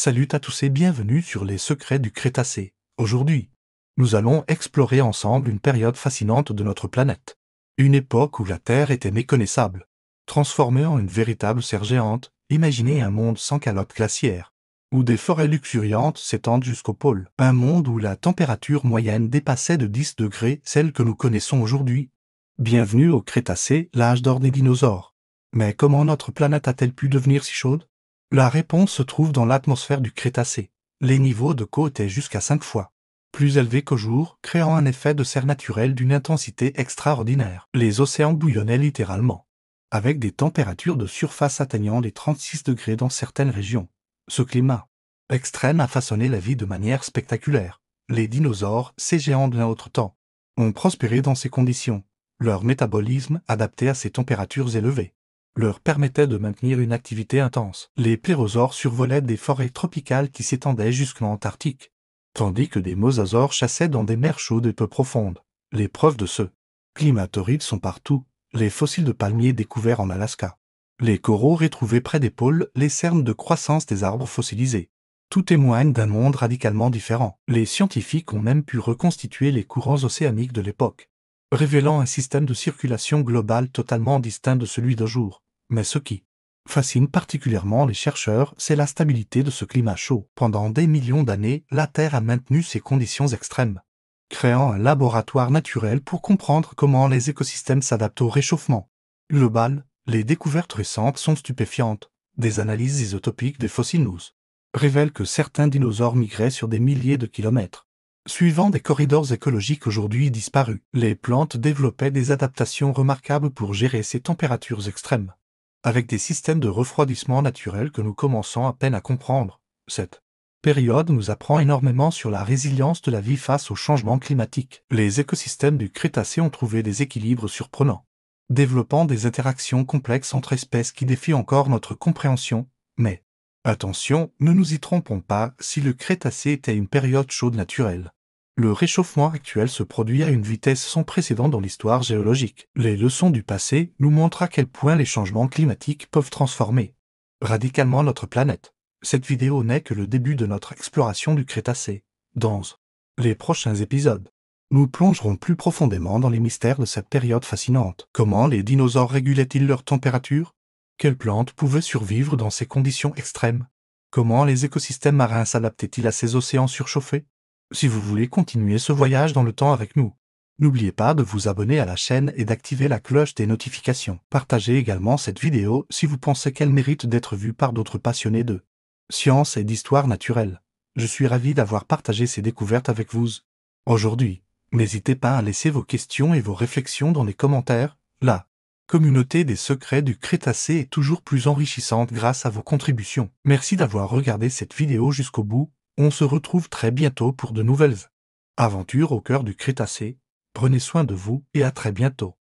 Salut à tous et bienvenue sur les secrets du Crétacé. Aujourd'hui, nous allons explorer ensemble une période fascinante de notre planète. Une époque où la Terre était méconnaissable. Transformée en une véritable serre géante, imaginez un monde sans calotte glaciaire. Où des forêts luxuriantes s'étendent jusqu'au pôle. Un monde où la température moyenne dépassait de 10 degrés celle que nous connaissons aujourd'hui. Bienvenue au Crétacé, l'âge d'or des dinosaures. Mais comment notre planète a-t-elle pu devenir si chaude ? La réponse se trouve dans l'atmosphère du Crétacé. Les niveaux de eau étaient jusqu'à 5 fois plus élevés qu'au jour, créant un effet de serre naturelle d'une intensité extraordinaire. Les océans bouillonnaient littéralement, avec des températures de surface atteignant les 36 degrés dans certaines régions. Ce climat extrême a façonné la vie de manière spectaculaire. Les dinosaures, ces géants d'un autre temps, ont prospéré dans ces conditions. Leur métabolisme, adapté à ces températures élevées, leur permettait de maintenir une activité intense. Les plérosaures survolaient des forêts tropicales qui s'étendaient jusqu'en Antarctique, tandis que des mosasaures chassaient dans des mers chaudes et peu profondes. Les preuves de ce climat torride sont partout. Les fossiles de palmiers découverts en Alaska, les coraux retrouvés près des pôles, les cernes de croissance des arbres fossilisés. Tout témoigne d'un monde radicalement différent. Les scientifiques ont même pu reconstituer les courants océaniques de l'époque, révélant un système de circulation globale totalement distinct de celui d'aujourd'hui. Mais ce qui fascine particulièrement les chercheurs, c'est la stabilité de ce climat chaud. Pendant des millions d'années, la Terre a maintenu ces conditions extrêmes, créant un laboratoire naturel pour comprendre comment les écosystèmes s'adaptent au réchauffement global. Les découvertes récentes sont stupéfiantes. Des analyses isotopiques des fossiles nous révèlent que certains dinosaures migraient sur des milliers de kilomètres, suivant des corridors écologiques aujourd'hui disparus. Les plantes développaient des adaptations remarquables pour gérer ces températures extrêmes, avec des systèmes de refroidissement naturels que nous commençons à peine à comprendre. Cette période nous apprend énormément sur la résilience de la vie face aux changements climatiques. Les écosystèmes du Crétacé ont trouvé des équilibres surprenants, développant des interactions complexes entre espèces qui défient encore notre compréhension. Mais attention, ne nous y trompons pas, si le Crétacé était une période chaude naturelle, le réchauffement actuel se produit à une vitesse sans précédent dans l'histoire géologique. Les leçons du passé nous montrent à quel point les changements climatiques peuvent transformer radicalement notre planète. Cette vidéo n'est que le début de notre exploration du Crétacé. Dans les prochains épisodes, nous plongerons plus profondément dans les mystères de cette période fascinante. Comment les dinosaures régulaient-ils leur température ? Quelles plantes pouvaient survivre dans ces conditions extrêmes ? Comment les écosystèmes marins s'adaptaient-ils à ces océans surchauffés ? Si vous voulez continuer ce voyage dans le temps avec nous, n'oubliez pas de vous abonner à la chaîne et d'activer la cloche des notifications. Partagez également cette vidéo si vous pensez qu'elle mérite d'être vue par d'autres passionnés de science et d'histoire naturelle. Je suis ravi d'avoir partagé ces découvertes avec vous. Aujourd'hui, n'hésitez pas à laisser vos questions et vos réflexions dans les commentaires. La communauté des secrets du Crétacé est toujours plus enrichissante grâce à vos contributions. Merci d'avoir regardé cette vidéo jusqu'au bout. On se retrouve très bientôt pour de nouvelles aventures au cœur du Crétacé. Prenez soin de vous et à très bientôt.